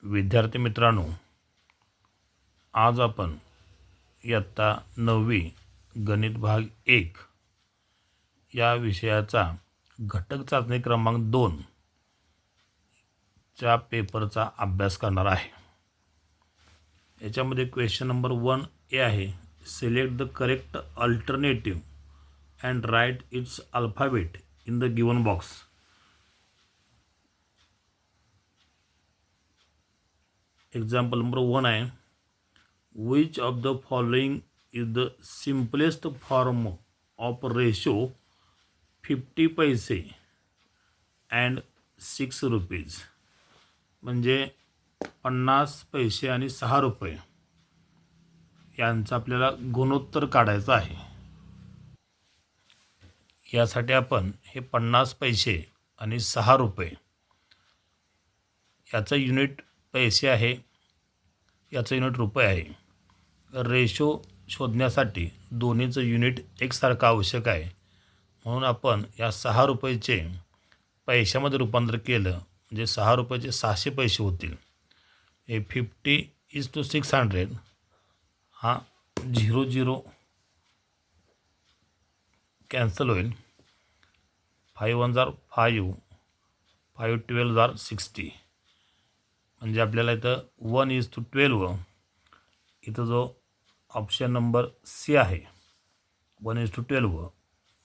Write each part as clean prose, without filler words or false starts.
विद्यार्थी मित्रांनो, आज आपण इयत्ता 9वी गणित भाग 1 या विषयाचा घटक चाचणी क्रमांक 2 च्या पेपरचा अभ्यास करणार आहे। याच्यामध्ये क्वेश्चन नंबर 1A आहे, select the correct alternative and write its alphabet in the given box. Example number 1 आहे, which of the following is the simplest form of ratio 50 पैसे and 6 rupees। म्हणजे 50 पैसे आणि 6 रुपये यांचा आपल्याला गुणोत्तर काढायचा आहे। यासाठी आपण हे 50 पैसे आणि 6 रुपये याचा युनिट पैसे आहे, याचं युनिट रुपये आहे। रेशो शोधण्यासाठी दोन्हीचं युनिट एकसारखं आवश्यक आहे, म्हणून आपण या 6 रुपयाचे पैशामध्ये रूपांतर केलं म्हणजे 6 रुपयाचे 600 पैसे होतील। हे 50:600 हा 0 कॅन्सल होईल। 5 1 5, 5 12 60, म्हणजे आपल्याला इथं 1:12 इथं जो ऑप्शन नंबर सी आहे 1:12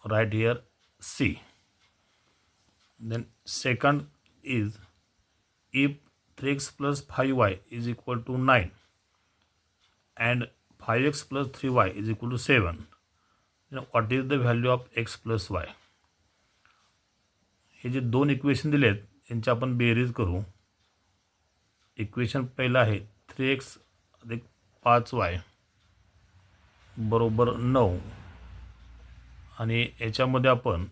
right here C. Then second is if 3x + 5y = 9 and 5x + 3y = 7, then what is the value of x + y। हे जे दोन इक्वेशन दिलेत यांची आपण बेरीज करू। इक्वेशन पहिलं आहे 3x + 5y = 9 आणि याच्यामध्ये आपण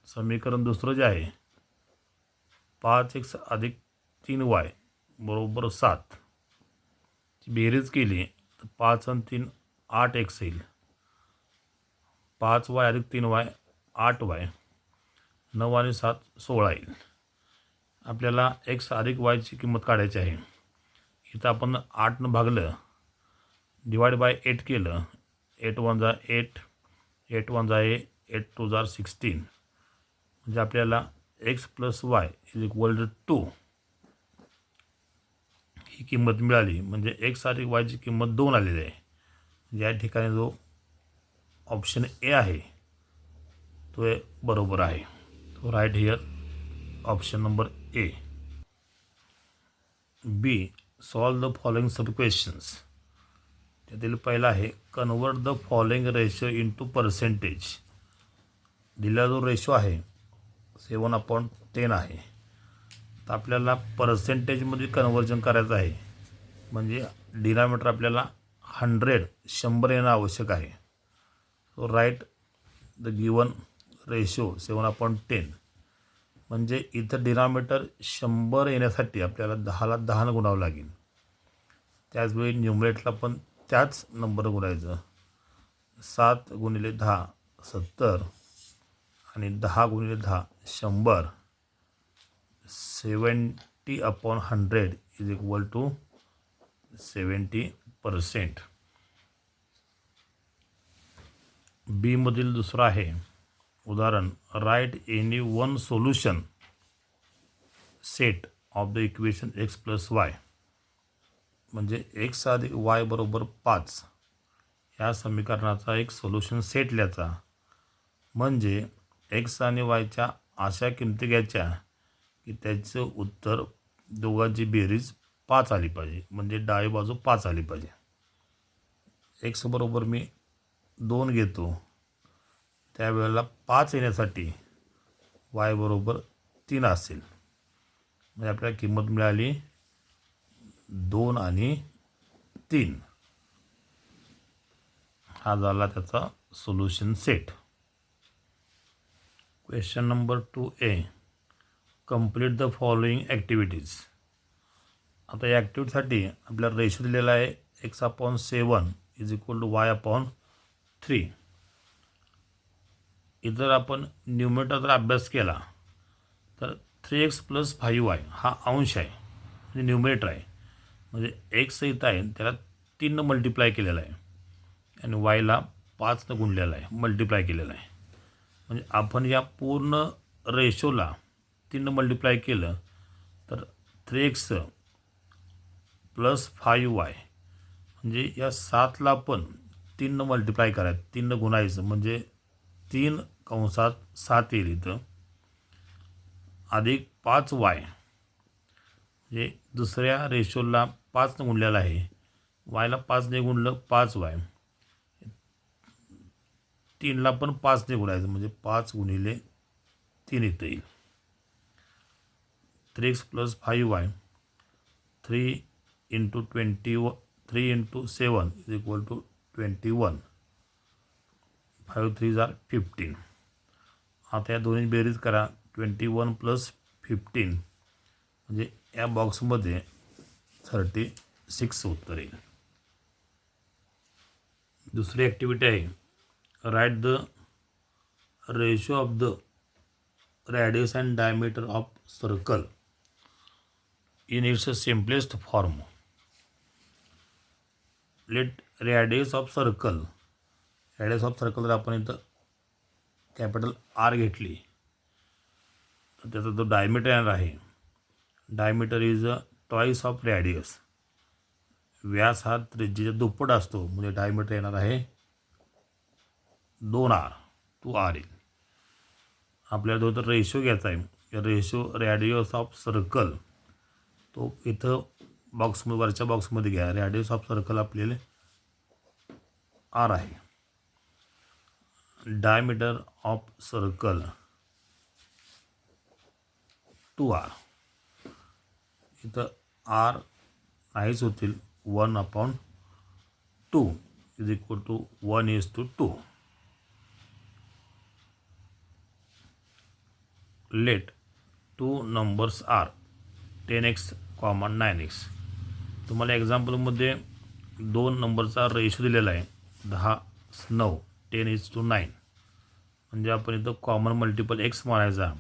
समीकरण दुसरं जे आहे 5x + 3y = 7 ची बेरीज केली तर 5 आणि 3 8x येईल। 5y + 3y 8y, 9 आणि 7 16 येईल। आपल्याला x + y ची किंमत काढायची आहे। इथं आपण 8 भागलं डिवाइड बाय 8 केलं, 8 1 8, 8 1 8, 8 2 16, म्हणजे आपल्याला x + y = 2 ही किंमत मिळाली। म्हणजे x + y ची किंमत 2 आलेली आहे। या ठिकाणी जो ऑप्शन ए आहे तो बरोबर आहे, तो right here option number A. B, solve the following sub questions. त्यातील पहिला आहे, convert the following ratio into percentage. दिलेला जो रेशो आहे 7/10 आहे, तर आपल्याला पर्सेंटेजमध्ये कन्वर्जन करायचं आहे। म्हणजे डिनॉमिनेटर आपल्याला 100 येणं आवश्यक आहे। So write the given ratio 7/10, म्हणजे इथं डिनॉमिनेटर 100 येण्यासाठी आपल्याला 10ला 10 गुणावं लागेल। त्याचवेळी न्यूमरेटरला पण त्याच नंबर गुणायचं। 7 × 10 70 आणि 10 × 10 100, 70/100 = 70%। बी मधील दुसरा आहे उदाहरण, write any one solution set of the equation x + y। म्हणजे x + y = 5 या समीकरणाचा एक सोल्युशन सेट लिहायचा। म्हणजे x आणि yच्या अशा किमती घ्यायच्या की त्याचं उत्तर दोघांची बेरीज 5 आली पाहिजे, म्हणजे डावी बाजू 5 आली पाहिजे। x बरोबर मी 2 घेतो, त्यावेळेला 5 येण्यासाठी y = 3 असेल। म्हणजे आपल्याला किंमत मिळाली 2 आणि 3। हा झाला त्याचा solution set. Question number 2A, complete the following activities. आता या ॲक्टिव्हिटीसाठी आपल्याला रेशो दिलेला आहे x/7 = y/3। इतर आपण न्यूमरेटरचा अभ्यास केला तर 3x + 5y हा अंश आहे, म्हणजे न्यूमरेटर आहे। म्हणजे एक्स इथं आहे त्याला 3 मल्टिप्लाय केलेला आहे आणि वायला 5 गुणलेला आहे, मल्टिप्लाय केलेला आहे. म्हणजे आपण या पूर्ण रेशोला 3 मल्टिप्लाय केलं तर 3x प्लस 5y, म्हणजे या 7ला पण 3 मल्टिप्लाय करायचं, 3 गुणायचं, म्हणजे 3 कंसात 7 येईल इथं, अधिक 5y, म्हणजे दुसऱ्या रेशोला 5 गुणलेला आहे, वायला 5ने गुणलं 5y, 3ला पण 5ने गुणायचं, म्हणजे 5 गुणिले 3 इथं येईल. 3x plus 5y, 3 into 3 into 7 is equal to 21. 5 3 जार 15. आता या दोन्ही बेरीज करा. 21 प्लस 15 म्हणजे या बॉक्समध्ये 36 उत्तर येईल. दुसरी ॲक्टिव्हिटी आहे, write the ratio of the radius and diameter of circle in its simplest form. Let radius of circle जर आपण इथं कॅपिटल R घेतली तर त्याचा जो डायमीटर येणार आहे, diameter is twice of radius. व्यास हा त्रिज्येच्या दुप्पट असतो, म्हणजे डायमीटर येणार आहे 2R, 2R येईल. आपल्याला जो तर रेशो घ्यायचा आहे, रेशो रॅडियस ऑफ सर्कल तो इथं बॉक्समध्ये, वरच्या बॉक्समध्ये घ्या. रॅडियस ऑफ सर्कल आपल्याला R आहे. Diameter of circle 2R. इथं R नाहीच होतील, 1/2 is equal to 1:2. Let 2 numbers are 10x, 9x. तुम्हाला एक्झाम्पलमध्ये 2 नंबरचा रेशो दिलेला आहे 10:9, 10:9. म्हणजे आपण इथं कॉमन मल्टिपल एक्स मारायचा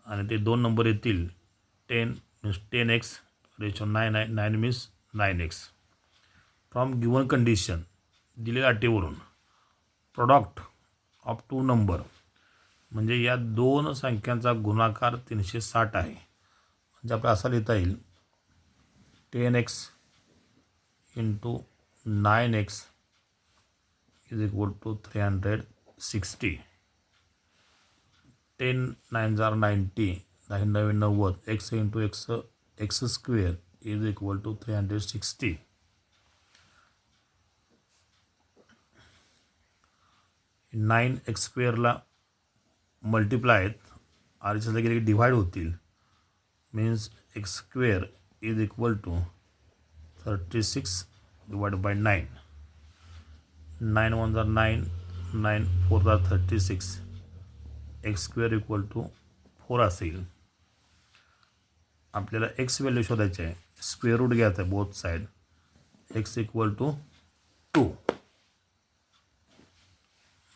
आणि ते 2 नंबर येतील. 10 मीन्स 10x, रेशो 9 आहे, 9 means 9x. From given condition, दिलेल्या अटीवरून, प्रॉडक्ट ऑफ 2 नंबर, म्हणजे या 2 संख्यांचा गुणाकार 360 आहे. म्हणजे आपल्याला असं लिहिता येईल 10x into 9x is equal to 360. 10 9 जार 90, 9 9 90, x into X square is equal to 360. Nine X स्क्वेअरला मल्टिप्लाय आहेत, आरच्या जागी डिवाइड होतील, means X square is equal to 36 divide by 9. 9 1 जार 9, 9 4 जार 36, एक्स स्क्वेअर इक्वल टू 4 असेल. आपल्याला एक्स व्हॅल्यू शोधायची आहे, स्क्वेअर रूट घ्यायचं आहे both side. X equal to 2.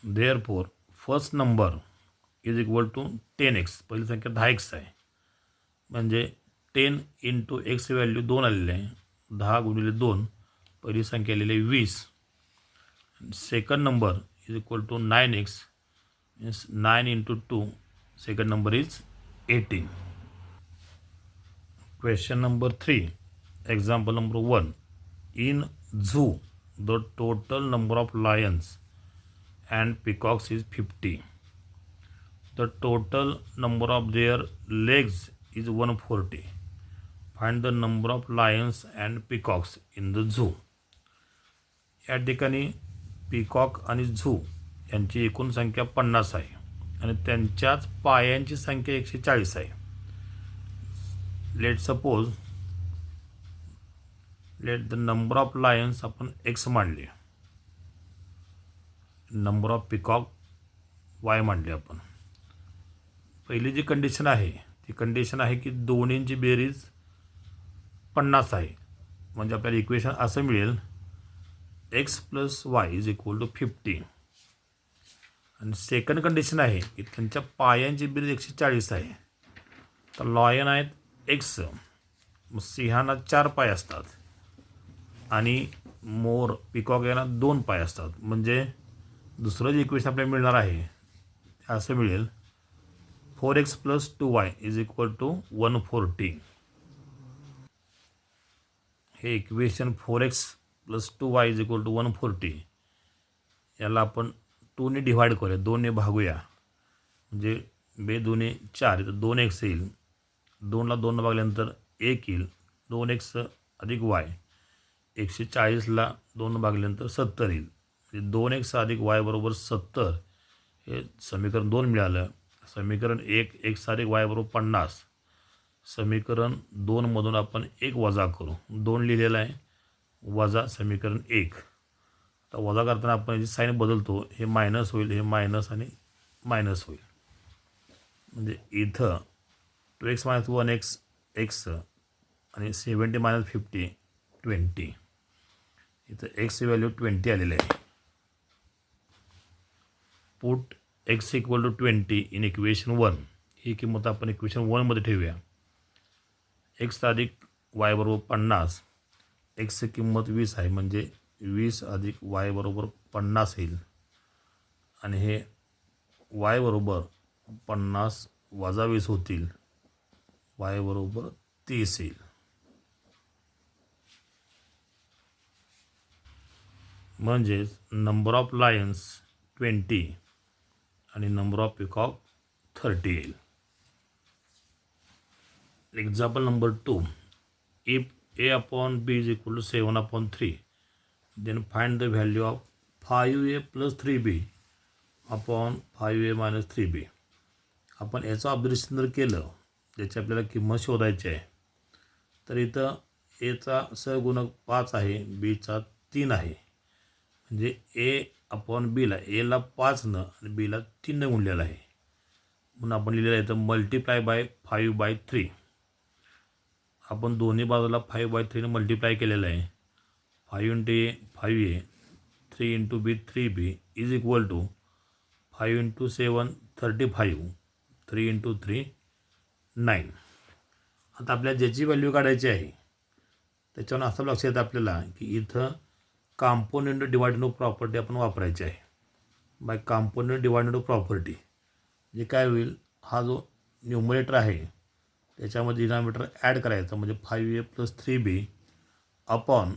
Therefore first number is equal to 10x. पहिली संख्या 10x आहे, म्हणजे 10 इंटू एक्स व्हॅल्यू 2 आलेले आहे, 10 गुणिले 2, पहिली संख्या आलेली आहे 20. Second number is equal to 9x, means 9 into 2, second number is 18. Question number 3, example number 1. In zoo, the total number of lions and peacocks is 50. The total number of their legs is 140. Find the number of lions and peacocks in the zoo. या ठिकाणी peacock आणि zoo यांची एकूण संख्या 50 आहे आणि त्यांच्याच पायांची संख्या 140 आहे. Let the number of lions आपण एक्स मांडले, नंबर ऑफ पिकॉक वाय मांडले आपण. पहिली जी कंडिशन आहे ती कंडिशन आहे की दोन्हींची बेरीज 50 आहे, म्हणजे आपल्याला इक्वेशन असं मिळेल x plus y is equal to 50. आणि सेकंड कंडिशन आहे की त्यांच्या पायांची बेरीज 140 आहे. तर लॉयन आहेत एक्स, मग सिंहांना 4 पाय असतात, आणि मोर पिकॉक यांना 2 पाय असतात. म्हणजे दुसरं जे इक्वेशन आपल्याला मिळणार आहे ते असं मिळेल 4x + 2y = 140. हे इक्वेशन 4x + 2y = 140 याला आपण 2ने डिवाईड करूया, 2ने भागूया. म्हणजे 2 दुणे 4 इथं 2x येईल. 2ला 2 भागल्यानंतर 1 येईल. 2x + y 140ला 2 भागल्यानंतर 70 येईल. म्हणजे 2x + y = 70 हे समीकरण 2 मिळालं. समीकरण 1 x + y = 50. समीकरण 2 मधून आपण 1 वजा करू. 2 लिहिलेलं आहे वजा समीकरण 1. आता वजा करताना आपण याची साईन बदलतो. हे मायनस होईल, हे मायनस आणि मायनस होईल. म्हणजे इथं 2x - 1x x आणि 70 - 50 20. इथं x व्हॅल्यू 20 आलेलं आहे. Put x = 20 in equation 1. ही किंमत आपण इक्वेशन 1 मध्ये ठेवूया. x + y = 50. x ची किंमत 20 आहे म्हणजे 20 + y = 50 येईल. आणि हे y = 50 वजा 20 होतील. y = 30 येईल. म्हणजेच नंबर ऑफ लायन्स 20 आणि नंबर ऑफ पिकॉक 30 येईल. Example number 2. If a/b = 7/3 then find the value of 5a + 3b upon 5a - 3b. आपण याचं ऑब्झर्वेशन जर केलं ज्याची आपल्याला किंमत शोधायची आहे तर इथं एचा सहगुणक 5 आहे, बीचा 3 आहे. म्हणजे a/bला एला 5 आणि बीला 3 गुणलेलं आहे. म्हणून आपण लिहिलेलं आहे इथं मल्टिप्लाय बाय 5/3. आपण दोन्ही बाजूला 5/3 मल्टिप्लाय केलेलं आहे. 5 × a 5a, 3 × b 3b = 5 × 7 35, 3 × 3 9. आता आपल्याला ज्याची व्हॅल्यू काढायची आहे त्याच्यावर असं लक्षात येतं आपल्याला की इथं कॉम्पोनंट डिवायडेड प्रॉपर्टी आपण वापरायची आहे. बाय कॉम्पोनंट डिवायडेड प्रॉपर्टी जे काय होईल, हा जो न्यूमरेटर आहे त्याच्यामध्ये डिनॉमिनेटर ॲड करायचा. म्हणजे 5a + 3b upon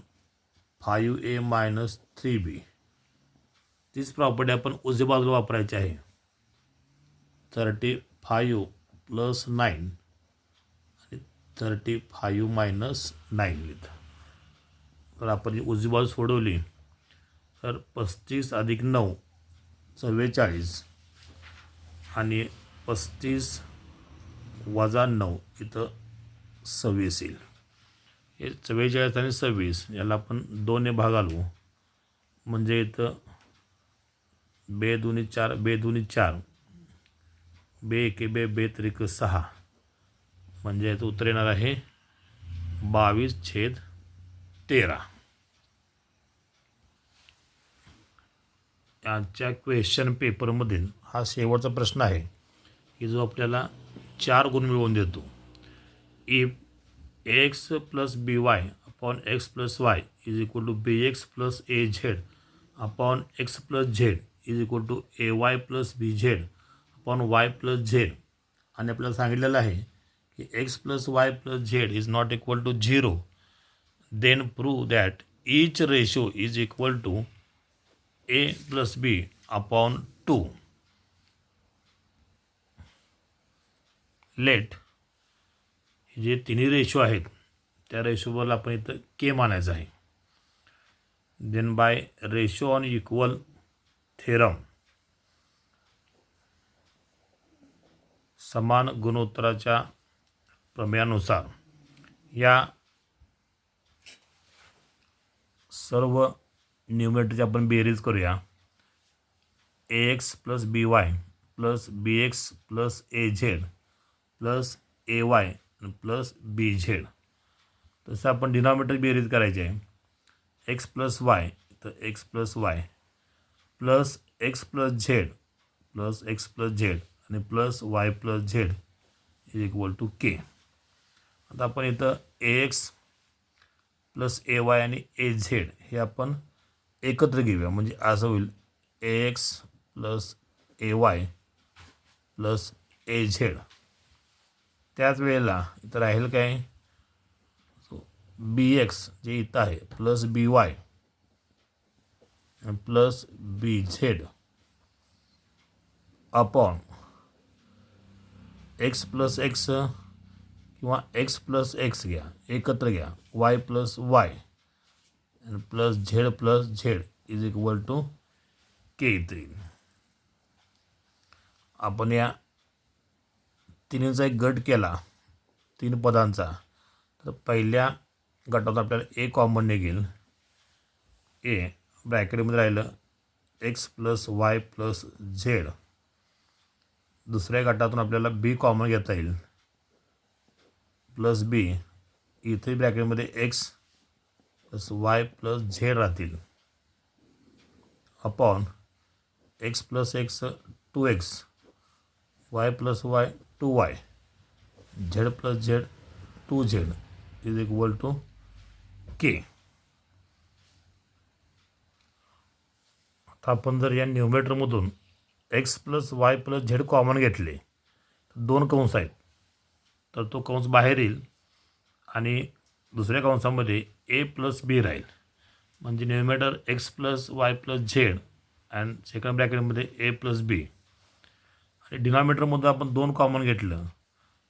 5a - 3b. तीच प्रॉपर्टी आपण उजव्या बाजूला वापरायची आहे. 35 + 9 आणि 35 - 9 लिहितं. तर आपण जी उजवी बाजू सोडवली तर 35 + 9 44 आणि 35 - 9 इथं 26 येईल. हे 44 आणि 26 याला आपण 2ने भागालू. म्हणजे इथं 2 दुणे 4, 2 दुणे 4, 2 एके 2, 2 त्रिक 6. म्हणजे याचं उत्तर येणार आहे 22/13. आजच्या क्वेश्चन पेपरमधील हा शेवटचा प्रश्न आहे की जो आपल्याला 4 गुण मिळवून देतो. If ax + by upon x + y = bx + az upon x + z = ay + bz upon y + z. आणि आपल्याला सांगितलेलं आहे की x + y + z is not equal to 0, then prove that each ratio is equal to a + b upon 2. Late जे तिन्ही ratio आहेत त्या रेशोवर आपण इथं के मानायचं आहे. Then by ratio on equal theorem समान गुणोत्तराच्या प्रमेयानुसार या सर्व न्यूमरेटरची आपण बेरीज करूया. ax + by + bx + az + ay + bz. तसं आपण डिनॉमिनेटर बेरीज करायची आहे. x + y तर x + y plus x + z plus x + z आणि प्लस y + z = k. आता आपण इथं ax प्लस ए वाय आणि ए झेड हे आपण एकत्र घेऊया. म्हणजे असं होईल A X plus A Y plus A Z. त्याच वेळेला इथं राहील काय, बी एक्स जे इथं आहे plus B Y plus B Z upon X plus X किंवा एक्स प्लस एक्स घ्या, एकत्र घ्या, वाय प्लस वाय आणि plus Z is equal to K इथे येईल. आपण या तिन्हीचा एक गट केला 3 पदांचा, तर पहिल्या गटात आपल्याला ए कॉमन निघेल. ए ब्रॅकेटमध्ये राहिलं x plus Y plus Z. दुसऱ्या गटातून आपल्याला बी कॉमन घेता येईल प्लस बी. इथे ब्रॅकेटमध्ये X plus Y plus Z राहतील upon X plus X 2x, Y plus Y 2y, Z plus Z 2z is equal to K. आता आपण जर या न्यूमरेटरमधून X plus Y plus Z common घेतले तर 2 कंस आहेत, तर तो कंस बाहेर येईल आणि दुसऱ्या कंसामध्ये ए प्लस बी राहील. म्हणजे numerator X plus Y plus Z and second ब्रॅकेटमध्ये ए प्लस बी. आणि डिनॉमिनेटरमध्ये आपण 2 कॉमन घेतलं,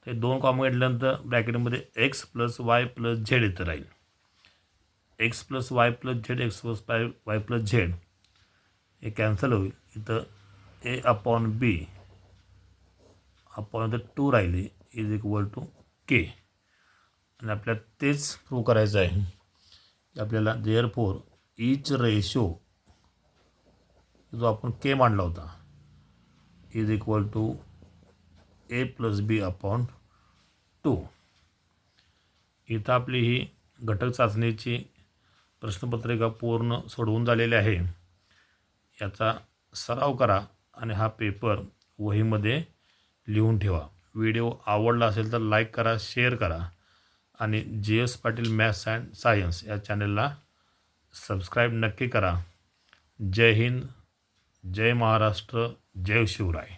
ते 2 कॉमन घेतल्यानंतर ब्रॅकेटमध्ये X plus Y plus Z इथं राहील. X plus Y plus Z, X plus Y plus Z हे कॅन्सल होईल. इथं ए अपॉन बी अपॉन इथं 2 राहिली इज इक्वल टू के. आणि आपल्याला तेच प्रूव्ह करायचं आहे की आपल्याला देअरफॉर ईच रेशो जो आपण के मांडला होता is equal to a plus b upon 2. इथं आपली ही घटक चाचणीची प्रश्नपत्रिका पूर्ण सोडवून झालेली आहे. याचा सराव करा आणि हा पेपर वहीमध्ये लिहून ठेवा. व्हिडिओ आवडला असेल तर लाईक करा, शेअर करा आणि GS Patil maths and science या चॅनलला सबस्क्राईब नक्की करा. जय हिंद, जय महाराष्ट्र, जय शिवराय.